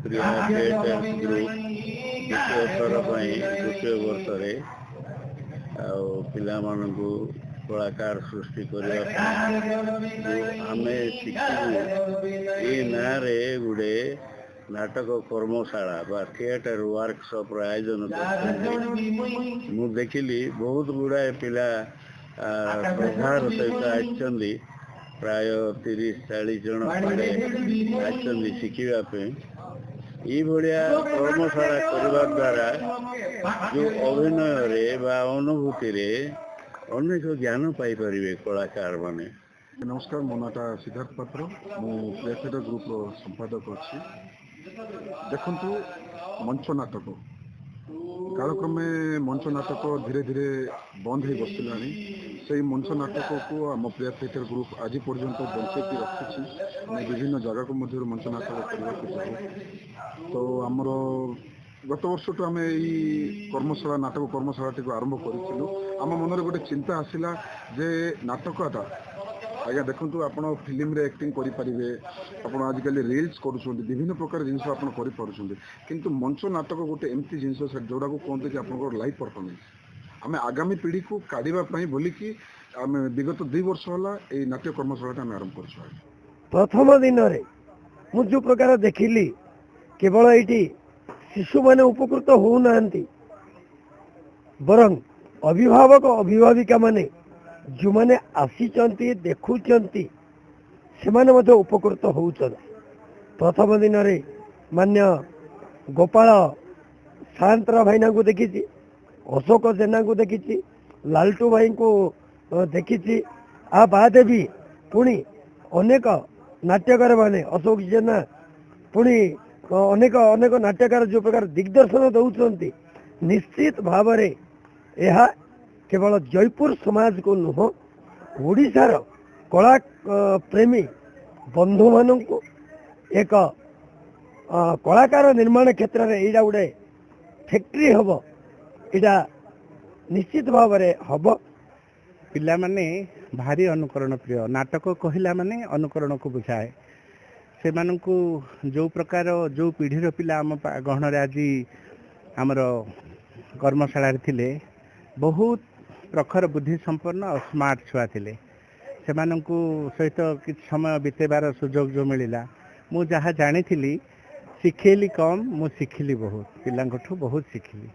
प्रिया creators group द्वितीय थर द्वितीय वर्ष पिलामानंकु कलाकार सृष्टि करने आम शिखु ये ना रे गुड़े नाटक कर्मशाला बा थिएटर वर्कशॉप आयोजन कर देखिली बहुत गुड़ाए पिला श्रद्धार सहित आई प्राय 30-40 जन आई शिखापी ये कर्मशाला करने द्वारा जो अभिनय रे बा अनुभूति रे अनेक ज्ञान पाई परिवे कलाकार माने। नमस्कार मो नाटा सिद्धार्थ पात्र मु प्लेफेटर ग्रुप संपादक अच्छी देखु मंच नाटक कालक्रमे मंच नाटक धीरे धीरे बंद हो बसला से मंच नाटक को आम प्रिया थिएटर ग्रुप आज पर्यंत बंचेकी रखी विभिन्न जगह को मध्य मंच नाटक करने जाऊ तो आमर गत वर्ष तो आम कर्मशाला नाटक कर्मशाला टी आरंभ करूँ आम मन गोटे चिंता आसला जे नाटकटा आज्ञा देखु आप फिल्म रे एक्टिंग करेंगे आप आजिकल रिल्स करुँच विभिन्न प्रकार जिन किंतु मंच नाटक गोटे एमती जिन जोड़ा को कहते कि आप लाइव परफॉर्मेंस आम आगामी पीढ़ी को काढ़ापी बोलिकी आम विगत 2 वर्ष है नाट्य कर्मशाला आम आरंभ कर प्रथम दिन में जो प्रकार देखिली केवल ये शिशु मैंने उपकृत होना बरं अभिभावक अभिभाविका माने जो मैंने आसी देखुंट से उपकृत होउछन। प्रथम दिन में मान्य गोपाल सायंतरा भाईना को देखी, अशोक जेना को देखी, लालटू भाई को देखी, आ बाद भी पुणी अनेक नाट्यकार माने अशोक जेना पुणी अनेक अनेक नाट्यकार जो प्रकार दिग्दर्शन दौरान निश्चित भाव में यह केवल जयपुर समाज को नुह ओडिशार कला प्रेमी बंधु मान एक कलाकार निर्माण क्षेत्र में यहाँ गोटे फैक्ट्री हम यहाँ निश्चित भाव में हम पिला माने भारी अनुकरण प्रिय नाटक कहला माने अनुकरण को बुझाए से मानू जो प्रकार जो पीढ़ीर पिला आम गहन आज आमर कर्मशाला थिले बहुत प्रखर बुद्धि संपन्न और स्मार्ट छुआ थिले से मानू सहित कि समय बितेबार सुजोग जो मिलला मु जहाँ जानी शिखेली कम मु शिखिली बहुत पिलांठू बहुत शिखिली।